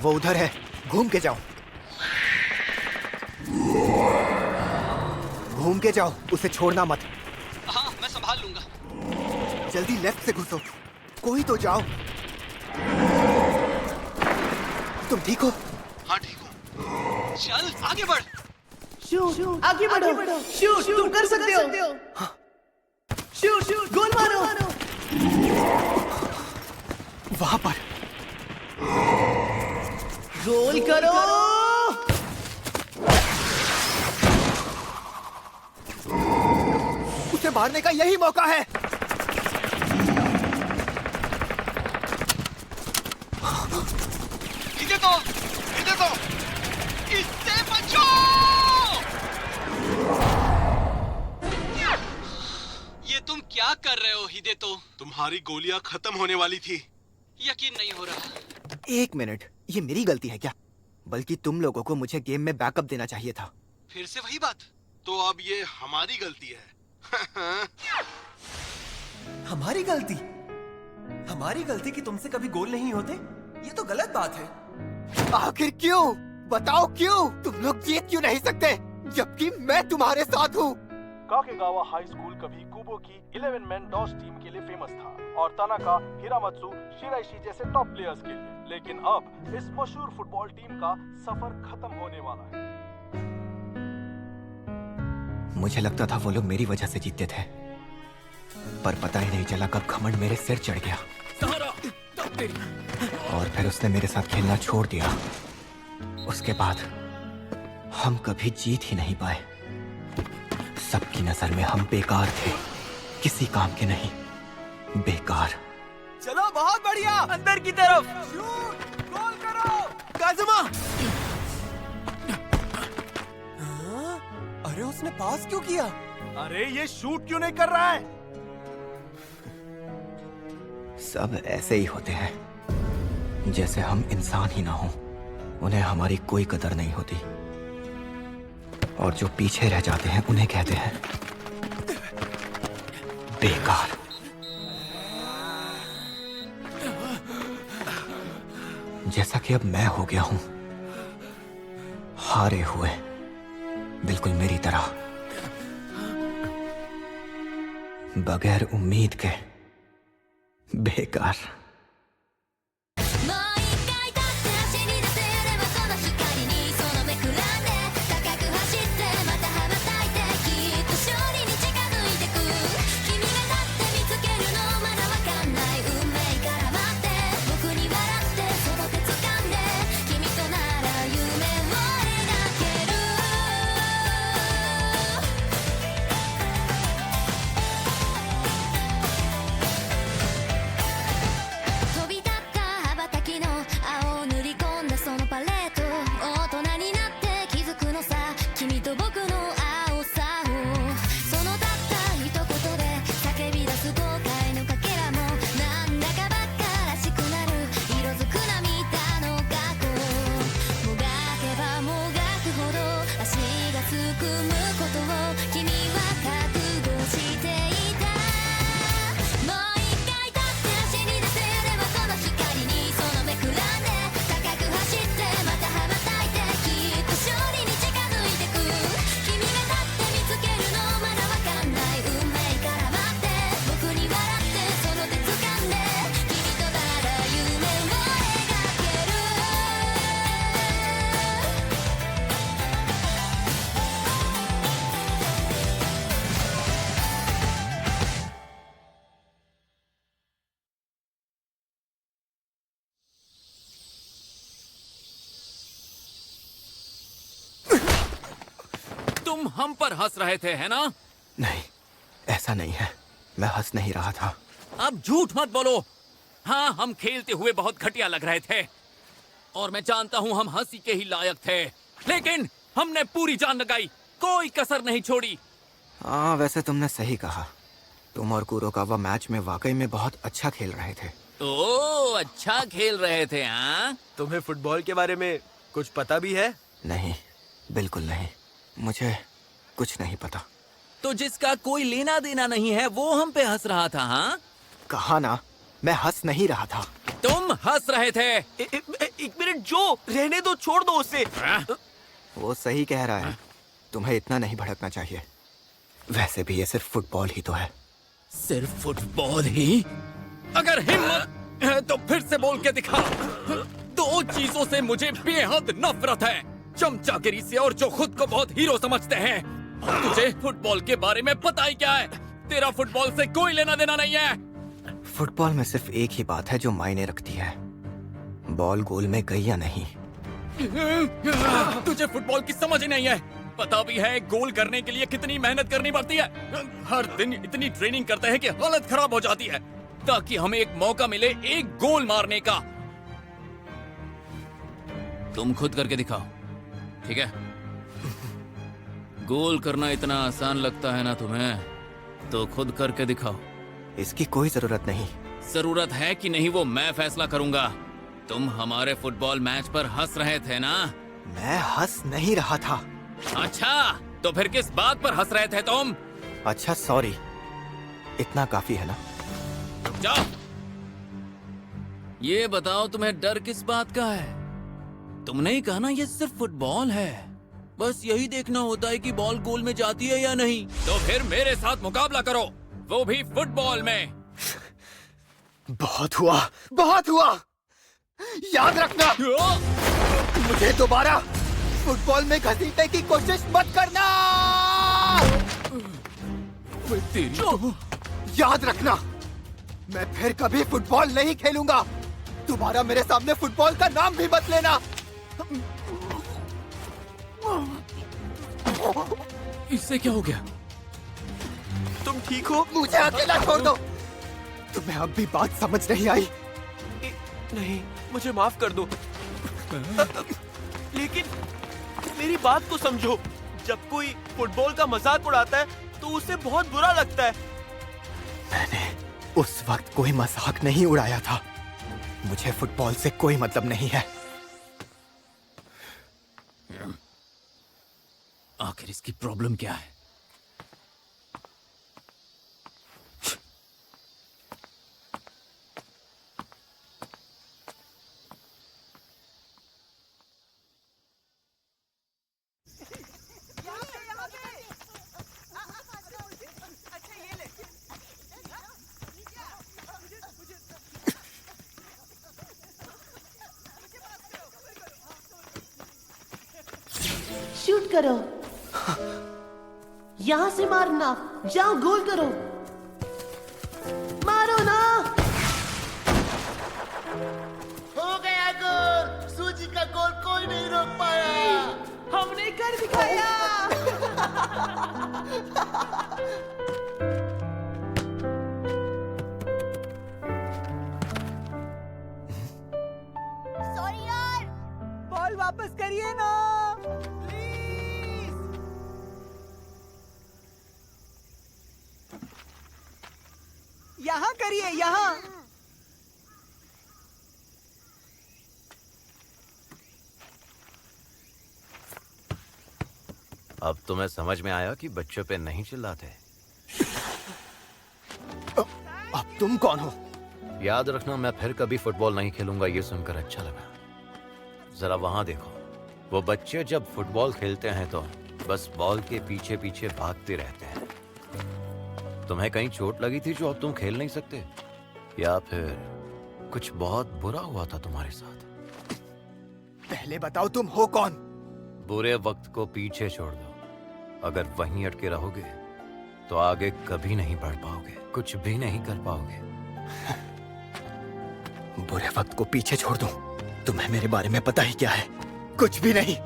वो उधर है, घूम के जाओ। घूम के जाओ, उसे छोड़ना मत। हाँ, मैं संभाल लूंगा। जल्दी लेफ्ट से घुसो, कोई तो जाओ। तुम ठीक हो? हाँ ठीक हूँ। चल आगे बढ़। शूट, आगे बढ़ो। शूट, तुम कर सकते हो। शूट, गोल मारो। वहां पर गोल करो। उसे मारने का यही मौका है। इसे बचो। ये तुम क्या कर रहे हो हिदेतो? तुम्हारी गोलियां खत्म होने वाली थी। यकीन नहीं हो रहा। एक मिनट, ये मेरी गलती है क्या? बल्कि तुम लोगों को मुझे गेम में बैकअप देना चाहिए था। फिर से वही बात। तो अब ये हमारी गलती है। हमारी गलती? हमारी गलती कि तुमसे कभी गोल नहीं होते? ये तो गलत बात है। आखिर क्यों? बताओ क्यों? तुम लोग जीत क्यों नहीं सकते जबकि मैं तुम्हारे साथ हूँ? काकेगावा हाई स्कूल कभी कुबो की 11 मैन डॉस टीम के लिए फेमस था और तानाका, हिरामत्सु, शिराइशी जैसे टॉप प्लेयर्स के लिए। लेकिन अब इस मशहूर फुटबॉल टीम का सफर खत्म होने वाला है। मुझे लगता था वो लोग मेरी वजह से जीतते थे, पर पता ही नहीं चला कब घमंड मेरे सिर चढ़ गया और फिर उसने मेरे साथ खेलना छोड़ दिया। उसके बाद हम कभी जीत ही नहीं पाए। सबकी नजर में हम बेकार थे, किसी काम के नहीं, बेकार। चलो, बहुत बढ़िया। अंदर की तरफ शूट, गोल करो। काजुमा। हाँ? अरे उसने पास क्यों किया? अरे ये शूट क्यों नहीं कर रहा है? सब ऐसे ही होते हैं, जैसे हम इंसान ही ना हो। उन्हें हमारी कोई कदर नहीं होती और जो पीछे रह जाते हैं उन्हें कहते हैं बेकार। जैसा कि अब मैं हो गया हूं, हारे हुए, बिल्कुल मेरी तरह, बगैर उम्मीद के, बेकार। तुम हम पर हंस रहे थे, है ना? नहीं, ऐसा नहीं है, मैं हंस नहीं रहा था। अब झूठ मत बोलो। हाँ, हम खेलते हुए बहुत घटिया लग रहे थे और मैं जानता हूँ हम हंसी के ही लायक थे, लेकिन हमने पूरी जान लगाई, कोई कसर नहीं छोड़ी। हाँ, वैसे तुमने सही कहा। तुम और कुरोकावा मैच में वाकई में बहुत अच्छा खेल रहे थे। ओह, अच्छा खेल रहे थे। हाँ, तुम्हें फुटबॉल के बारे में कुछ पता भी है? नहीं, बिल्कुल नहीं, मुझे कुछ नहीं पता। तो जिसका कोई लेना देना नहीं है वो हम पे हंस रहा था। हाँ, कहा ना, मैं हंस नहीं रहा था। तुम हंस रहे थे। एक मिनट जो, रहने दो, छोड़ दो उसे। वो सही कह रहा है, तुम्हें इतना नहीं भड़कना चाहिए। वैसे भी ये सिर्फ फुटबॉल ही तो है। सिर्फ फुटबॉल ही? अगर हिम्मत है तो फिर से बोल के दिखा। दो चीजों से मुझे बेहद नफरत है, चमचागिरी से और जो खुद को बहुत हीरो समझते हैं। और तुझे फुटबॉल के बारे में पता ही क्या है? तेरा फुटबॉल से कोई लेना देना नहीं है। फुटबॉल में सिर्फ एक ही बात है जो मायने रखती है, बॉल गोल में गई या नहीं। तुझे फुटबॉल की समझ ही नहीं है। पता भी है गोल करने के लिए कितनी मेहनत करनी पड़ती है। हर दिन इतनी ट्रेनिंग करते हैं कि हालत खराब हो जाती है, ताकि हमें एक मौका मिले एक गोल मारने का। तुम खुद करके दिखाओ, ठीक है? गोल करना इतना आसान लगता है ना तुम्हें, तो खुद करके दिखाओ। इसकी कोई जरूरत नहीं। जरूरत है कि नहीं वो मैं फैसला करूंगा। तुम हमारे फुटबॉल मैच पर हंस रहे थे ना? मैं हंस नहीं रहा था। अच्छा, तो फिर किस बात पर हंस रहे थे तुम? अच्छा सॉरी, इतना काफी है ना? जाओ, ये बताओ तुम्हें डर किस बात का है? तुमने ही कहा ना ये सिर्फ फुटबॉल है, बस यही देखना होता है कि बॉल गोल में जाती है या नहीं। तो फिर मेरे साथ मुकाबला करो, वो भी फुटबॉल में। बहुत हुआ, बहुत हुआ। याद रखना, मुझे दोबारा फुटबॉल में घसीटने की कोशिश मत करना। याद रखना, मैं फिर कभी फुटबॉल नहीं खेलूंगा। दोबारा मेरे सामने फुटबॉल का नाम भी मत लेना। इससे क्या हो गया? तुम ठीक हो? मुझे अकेला छोड़ दो। तुम्हें अब भी बात समझ नहीं आई? नहीं, मुझे माफ कर दो। लेकिन मेरी बात को समझो, जब कोई फुटबॉल का मजाक उड़ाता है तो उसे बहुत बुरा लगता है। मैंने उस वक्त कोई मजाक नहीं उड़ाया था। मुझे फुटबॉल से कोई मतलब नहीं है। आखिर इसकी प्रॉब्लम क्या है? शूट करो, यहाँ से मारना। जाओ, गोल करो, मारो ना। हो गया गोल। सूजी का गोल कोई नहीं रोक पाया। हमने कर दिखाया। सॉरी यार। बॉल वापस करिए ना। यहाँ करिए, यहाँ। अब तुम्हें समझ में आया कि बच्चों पे नहीं चिल्लाते। अब तुम कौन हो? याद रखना, मैं फिर कभी फुटबॉल नहीं खेलूंगा। ये सुनकर अच्छा लगा। जरा वहां देखो, वो बच्चे जब फुटबॉल खेलते हैं तो बस बॉल के पीछे पीछे भागते रहते हैं। तुम्हें कहीं चोट लगी थी जो अब तुम खेल नहीं सकते, या फिर कुछ बहुत बुरा हुआ था तुम्हारे साथ? पहले बताओ तुम हो कौन? बुरे वक्त को पीछे छोड़ दो। अगर वहीं अटके रहोगे तो आगे कभी नहीं बढ़ पाओगे, कुछ भी नहीं कर पाओगे। बुरे वक्त को पीछे छोड़ दूं? तुम्हें मेरे बारे में पता ही क्या है? कुछ भी नहीं।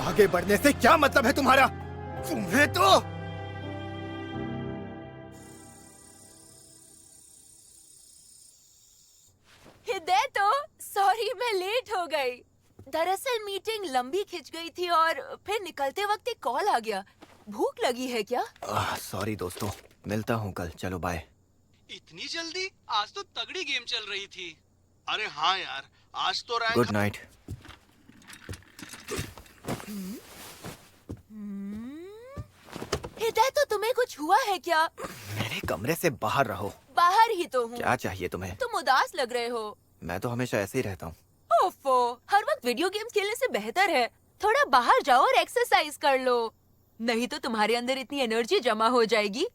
आगे बढ़ने से क्या मतलब है तुम्हारा? तुम्हें तो हृदय, तो सॉरी मैं लेट हो गई। दरअसल मीटिंग लंबी खिंच गई थी और फिर निकलते वक्त एक कॉल आ गया। भूख लगी है क्या? सॉरी दोस्तों, मिलता हूँ कल। चलो बाय। इतनी जल्दी? आज तो तगड़ी गेम चल रही थी। अरे हाँ यार, आज तो रैंक। Good night. हृदय, तो तुम्हें कुछ हुआ है क्या? मेरे कमरे से बाहर रहो। बाहर ही तो हूँ। क्या चाहिए तुम्हें? तुम उदास लग रहे हो। मैं तो हमेशा ऐसे ही रहता हूँ। ओफो, हर वक्त वीडियो गेम्स खेलने से बेहतर है थोड़ा बाहर जाओ और एक्सरसाइज कर लो। नहीं तो तुम्हारे अंदर इतनी एनर्जी जमा हो जाएगी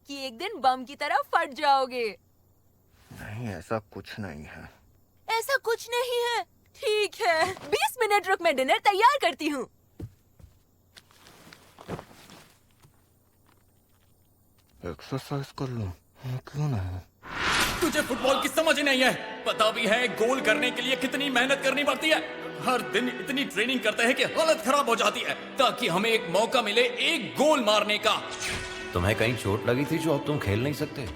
कि एक दिन बम की तरह फट जाओगे। नहीं, ऐसा कुछ नहीं है। ऐसा कुछ नहीं है। ठीक है, 20 मिनट रुक, मैं डिनर तैयार करती हूँ। एक्सरसाइज कर लूं? क्यों नहीं? तुझे फुटबॉल की समझ ही नहीं है। पता भी है गोल करने के लिए कितनी मेहनत करनी पड़ती है। हर दिन इतनी ट्रेनिंग करते हैं कि हालत खराब हो जाती है ताकि हमें एक मौका मिले एक गोल मारने का। तुम्हें कहीं चोट लगी थी जो अब तुम खेल नहीं सकते,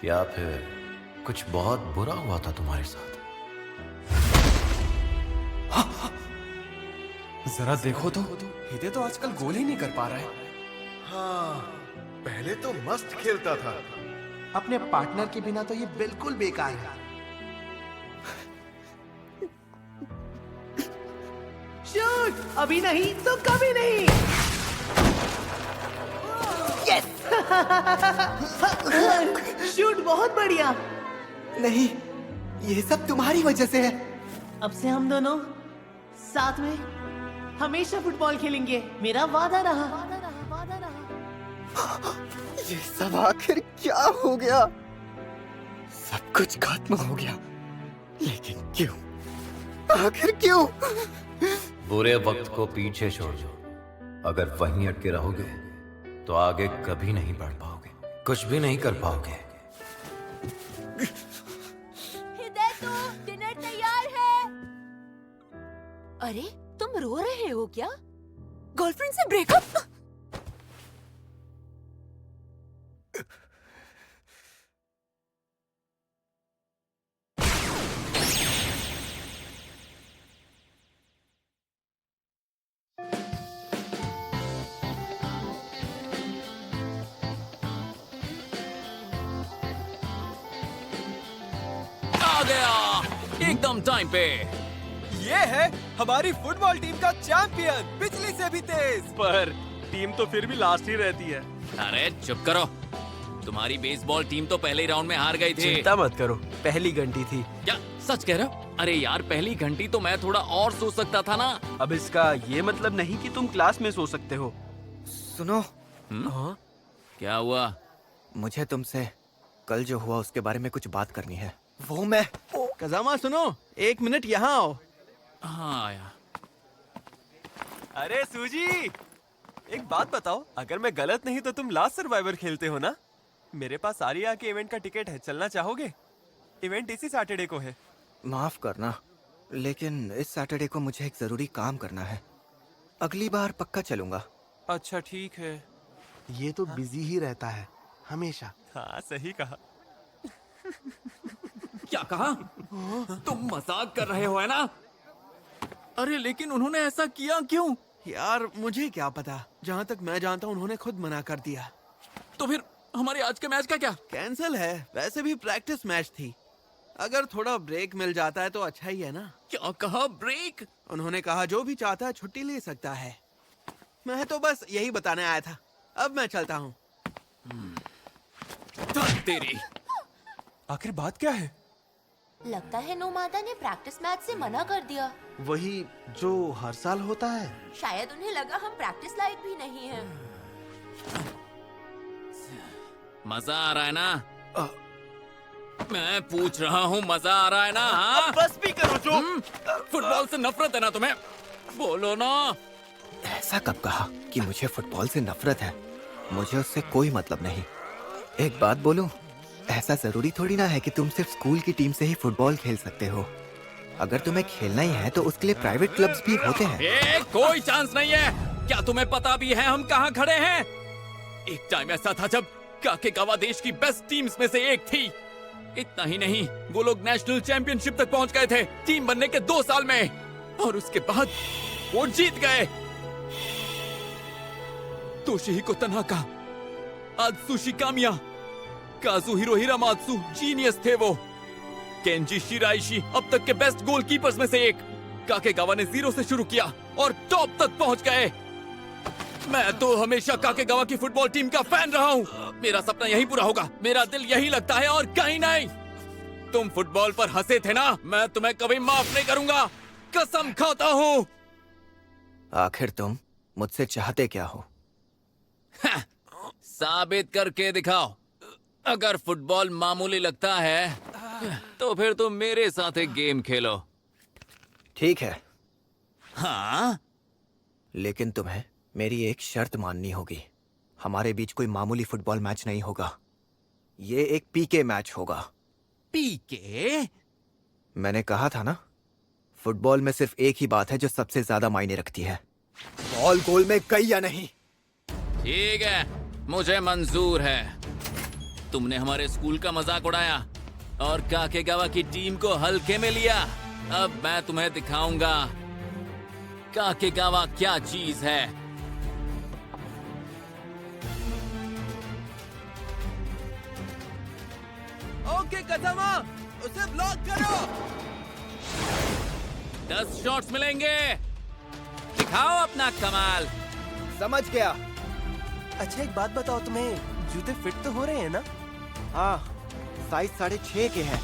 या फिर कुछ बहुत बुरा हुआ था तुम्हारे साथ? जरा देखो तो, हिदे तो आजकल गोल ही नहीं कर पा रहा है। हाँ, पहले तो मस्त खेलता था। अपने पार्टनर के बिना तो ये बिल्कुल बेकार है। शूट, अभी नहीं तो कभी नहीं। यस! शूट बहुत बढ़िया। नहीं, ये सब तुम्हारी वजह से है। अब से हम दोनों साथ में हमेशा फुटबॉल खेलेंगे, मेरा वादा रहा। ये सब आखिर क्या हो गया? सब कुछ खत्म हो गया, लेकिन क्यों? आखिर क्यों? बुरे वक्त को पीछे छोड़ दो। अगर वहीं अटके रहोगे तो आगे कभी नहीं बढ़ पाओगे, कुछ भी नहीं कर पाओगे। हिदायतो, डिनर तैयार है। अरे, तुम रो रहे हो क्या? गर्लफ्रेंड से ब्रेकअप? आ गया एकदम टाइम पे। ये है हमारी फुटबॉल टीम का चैंपियन, बिजली से भी तेज। पर टीम तो फिर भी लास्ट ही रहती है। अरे चुप करो, तुम्हारी बेसबॉल टीम तो पहले राउंड में हार गई थी। चिंता मत करो, पहली घंटी थी। क्या सच कह रहे हो? अरे यार, पहली घंटी तो मैं थोड़ा और सो सकता था ना। अब इसका ये मतलब नहीं कि तुम क्लास में सो सकते हो। सुनो, हाँ? क्या हुआ? मुझे तुमसे कल जो हुआ उसके बारे में कुछ बात करनी है। वो मैं कजामा सुनो, 1 मिनट यहाँ आओ। हाँ यार। अरे सूजी, एक बात बताओ, अगर मैं गलत नहीं तो तुम लास्ट सर्वाइवर खेलते हो ना? मेरे पास आर्या के इवेंट का टिकट है, चलना चाहोगे? इवेंट इसी सैटरडे को है। माफ करना, लेकिन इस सैटरडे को मुझे एक जरूरी काम करना है। अगली बार पक्का चलूंगा। अच्छा ठीक है। ये तो बिजी ही रहता है हमेशा। हाँ सही कहा। क्या कहा? तुम मजाक कर रहे हो है ना? अरे लेकिन उन्होंने ऐसा किया क्यों? यार मुझे क्या पता, जहाँ तक मैं जानता हूँ उन्होंने खुद मना कर दिया। तो फिर हमारे आज के मैच का क्या? कैंसिल है, वैसे भी प्रैक्टिस मैच थी। अगर थोड़ा ब्रेक मिल जाता है तो अच्छा ही है ना। क्या कहा? ब्रेक? उन्होंने कहा जो भी चाहता है छुट्टी ले सकता है। मैं तो बस यही बताने आया था। अब मैं चलता हूँ। तेरी आखिर बात क्या है? लगता है नोमादा ने प्रैक्टिस मैच से मना कर दिया। वही जो हर साल होता है। शायद उन्हें लगा हम प्रैक्टिस लायक भी नहीं हैं। मजा आ रहा है ना? मैं पूछ रहा हूँ, मजा आ रहा है ना? हाँ? बस भी करो जो। फुटबॉल से नफरत है ना तुम्हें? बोलो ना। ऐसा कब कहा कि मुझे फुटबॉल से नफरत है? मुझे उससे कोई मतलब नहीं। एक बात बोलूं, ऐसा जरूरी थोड़ी ना है कि तुम सिर्फ स्कूल की टीम से ही फुटबॉल खेल सकते हो। अगर तुम्हें खेलना ही है तो उसके लिए प्राइवेट क्लब्स भी होते हैं। कोई चांस नहीं है। क्या तुम्हें पता भी है हम कहाँ खड़े हैं? एक टाइम ऐसा था जब काकेगावा देश की बेस्ट टीम्स में से एक थी। इतना ही नहीं, वो लोग नेशनल चैंपियनशिप तक पहुंच गए थे 2 बनने के 2 साल में, और उसके बाद वो जीत गए। तोशिहिको तनाका, आत्सुशी कामिया, काजुहिरो हिरामात्सु जीनियस थे वो। केंजी शिराइशी अब तक के बेस्ट गोलकीपर्स में से एक। काकेगावा ने 0 से शुरू किया और टॉप तक पहुंच गए। मैं तो हमेशा काकेगावा की फुटबॉल टीम का फैन रहा हूँ। मेरा सपना यही पूरा होगा। मेरा दिल यही लगता है और कहीं नहीं। तुम फुटबॉल पर हंसे थे ना, मैं तुम्हें कभी माफ नहीं करूंगा, कसम खाता हूँ। आखिर तुम मुझसे चाहते क्या हो? साबित करके दिखाओ। अगर फुटबॉल मामूली लगता है तो फिर तुम मेरे साथ एक गेम खेलो। ठीक है, हाँ? लेकिन तुम्हें मेरी एक शर्त माननी होगी। हमारे बीच कोई मामूली फुटबॉल मैच नहीं होगा, ये एक पीके मैच होगा। पीके? मैंने कहा था ना, फुटबॉल में सिर्फ एक ही बात है जो सबसे ज्यादा मायने रखती है, बॉल गोल में गई या नहीं। ठीक है, मुझे मंजूर है। तुमने हमारे स्कूल का मजाक उड़ाया और काकेगावा की टीम को हल्के में लिया। अब मैं तुम्हें दिखाऊंगा काकेगावा क्या चीज है। ओके कजामा, उसे ब्लॉक करो। 10 शॉट्स मिलेंगे, दिखाओ अपना कमाल। समझ गया। अच्छा एक बात बताओ, तुम्हें जूते फिट तो हो रहे हैं ना? हाँ, साइज 6.5 के हैं।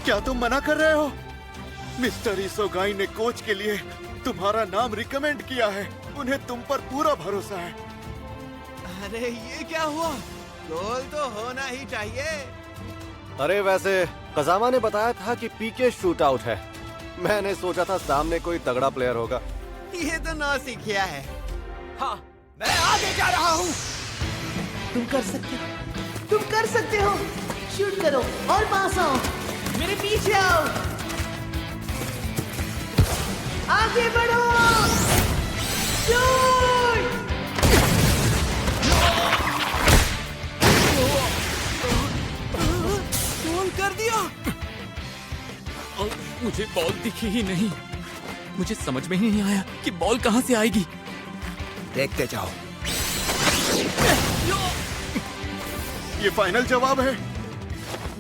क्या तुम मना कर रहे हो? मिस्टर इसोगाई ने कोच के लिए तुम्हारा नाम रिकमेंड किया है। उन्हें तुम पर पूरा भरोसा है। अरे ये क्या हुआ? गोल तो होना ही चाहिए। अरे वैसे कजामा ने बताया था कि पीके शूट आउट है। मैंने सोचा था सामने कोई तगड़ा प्लेयर होगा। ये तो ना सीखिया है। हाँ, मैं आगे जा रहा हूँ। तुम कर सकते हो, तुम कर सकते हो। शूट करो और पास आओ, मेरे पीछे आओ, आगे बढ़ो, शूट। गोल कर दिया। और मुझे बॉल दिखी ही नहीं। मुझे समझ में ही नहीं आया कि बॉल कहां से आएगी। देखते जाओ। ये फाइनल जवाब है।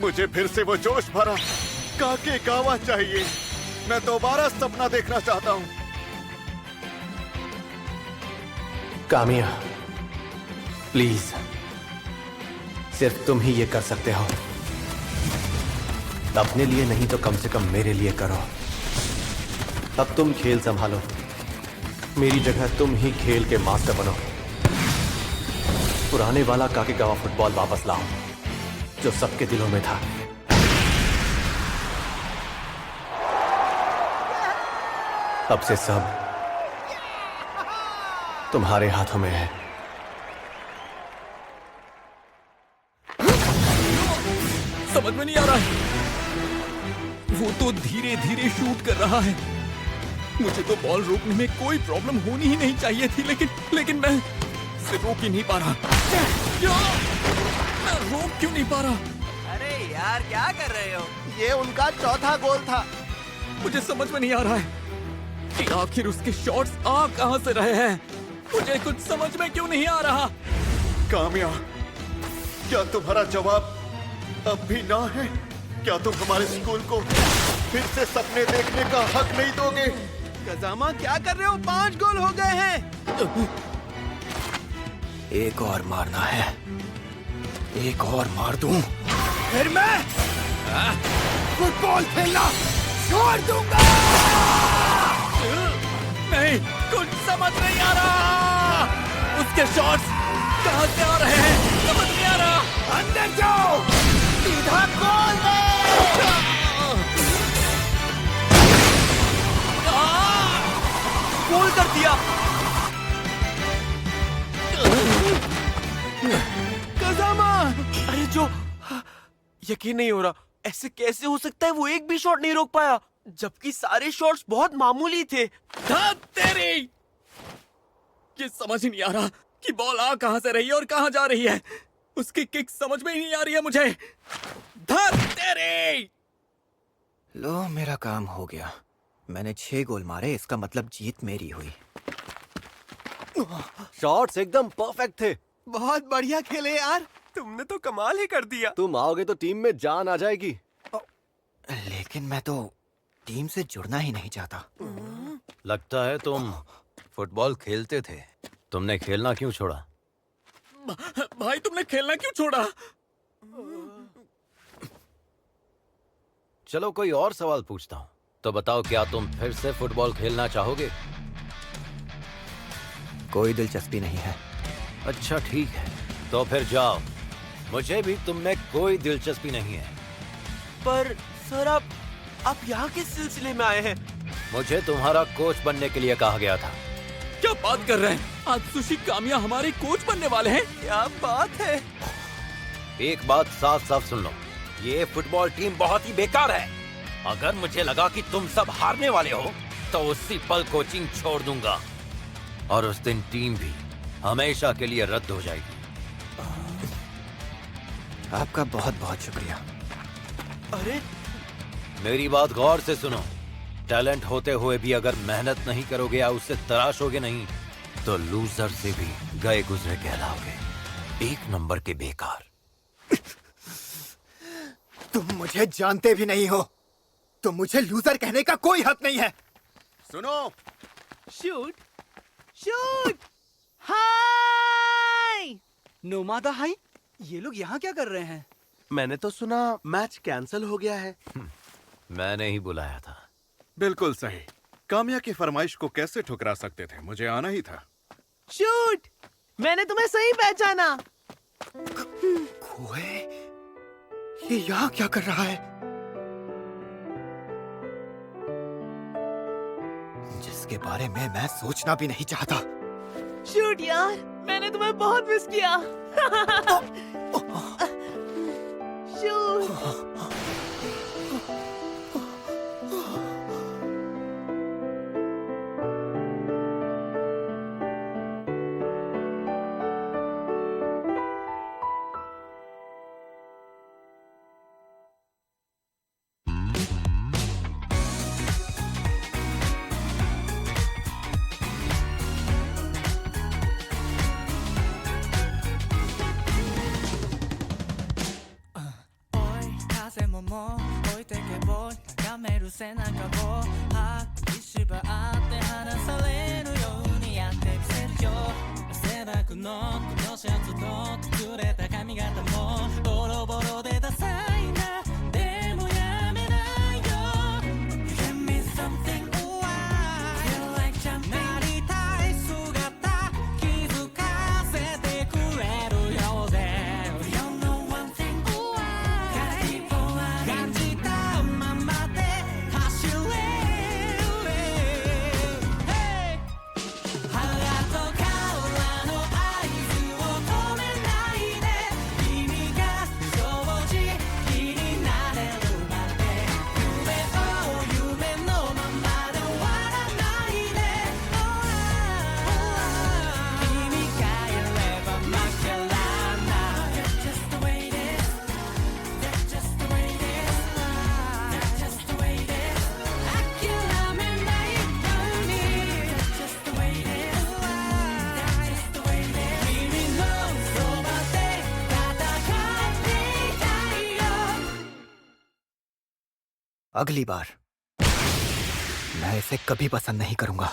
मुझे फिर से वो जोश भरा काकेगावा चाहिए। मैं दोबारा सपना देखना चाहता हूँ। कामिया, प्लीज, सिर्फ तुम ही ये कर सकते हो। अपने लिए नहीं तो कम से कम मेरे लिए करो। अब तुम खेल संभालो, मेरी जगह तुम ही खेल के मास्टर बनो। पुराने वाला काकेगावा फुटबॉल वापस लाओ जो सबके दिलों में था। अब से सब तुम्हारे हाथों में है। समझ में नहीं आ रहा है। वो तो धीरे धीरे शूट कर रहा है। मुझे तो बॉल रोकने में कोई प्रॉब्लम होनी ही नहीं चाहिए थी, लेकिन मैं इसे रोक ही नहीं पा रहा। मैं रोक क्यों नहीं पा रहा? अरे यार क्या कर रहे हो? ये उनका चौथा गोल था। मुझे समझ में नहीं आ रहा है कि आखिर उसके शॉट्स आ कहां से रहे हैं। मुझे कुछ समझ में क्यों नहीं आ रहा। कामिया, क्या तुम्हारा जवाब अब भी ना है? क्या तुम हमारे स्कूल को फिर से सपने देखने का हक नहीं दोगे? कजामा क्या कर रहे हो? 5 गोल हो गए हैं। एक और मारना है, एक और मार दूं, फिर मैं फुटबॉल खेलना छोड़ दूंगा। नहीं, कुछ समझ नहीं आ रहा। उसके शॉट्स कहां से आ रहे हैं, समझ नहीं आ रहा। अंदर जाओ, सीधा गोल दे। गोल कर दिया। कजामा, अरे जो यकीन नहीं हो रहा। ऐसे कैसे हो सकता है? वो एक भी शॉट नहीं रोक पाया, जबकि सारे शॉट्स बहुत मामूली थे। तेरी ये समझ ही नहीं आ रहा कि बॉल आ कहां से रही है और कहां जा रही है। उसकी किक समझ में ही नहीं आ रही है मुझे। तेरी। लो, मेरा काम हो गया। मैंने 6 गोल मारे, इसका मतलब जीत मेरी हुई। शॉट्स एकदम परफेक्ट थे। बहुत बढ़िया खेले यार। तुमने तो कमाल ही कर दिया। तुम आओगे तो टीम में जान आ जाएगी। लेकिन मैं तो टीम से जुड़ना ही नहीं चाहता। लगता है तुम फुटबॉल खेलते थे। तुमने खेलना क्यों छोड़ा? भाई तुमने खेलना क्यों छोड़ा? चलो कोई और सवाल पूछता हूँ। तो बताओ, क्या तुम फिर से फुटबॉल खेलना चाहोगे? कोई दिलचस्पी नहीं है। अच्छा ठीक है, तो फिर जाओ। मुझे भी तुम में कोई दिलचस्पी नहीं है। पर सर आप यहाँ किस सिलसिले में आए हैं? मुझे तुम्हारा कोच बनने के लिए कहा गया था। क्या बात कर रहे हैं? आत्सुशी कामिया हमारे कोच बनने वाले हैं? क्या बात है? एक बात साफ साफ सुन लो, ये फुटबॉल टीम बहुत ही बेकार है। अगर मुझे लगा कि तुम सब हारने वाले हो तो उसी पल कोचिंग छोड़ दूंगा, और उस दिन टीम भी हमेशा के लिए रद्द हो जाएगी। आपका बहुत बहुत शुक्रिया। अरे मेरी बात गौर से सुनो, टैलेंट होते हुए भी अगर मेहनत नहीं करोगे या उससे तराशोगे नहीं तो लूजर से भी गए गुजरे कहलाओगे। एक नंबर के बेकार। तुम मुझे जानते भी नहीं हो, तो मुझे लूजर कहने का कोई हक नहीं है। सुनो, शूट शूट। हाय नोमादा हाई, ये लोग यहाँ क्या कर रहे हैं? मैंने तो सुना मैच कैंसिल हो गया है। मैंने ही बुलाया था। बिल्कुल सही। कामिया की फरमाइश को कैसे ठुकरा सकते थे? मुझे आना ही था। शूट, मैंने तुम्हें सही पहचाना। कोए, ये यहाँ क्या कर रहा है? जिसके बारे में मैं सोचना भी नहीं चाहता। शूट यार, मैंने तुम्हें बहुत मिस किया। शूट। अगली बार मैं इसे कभी पसंद नहीं करूंगा।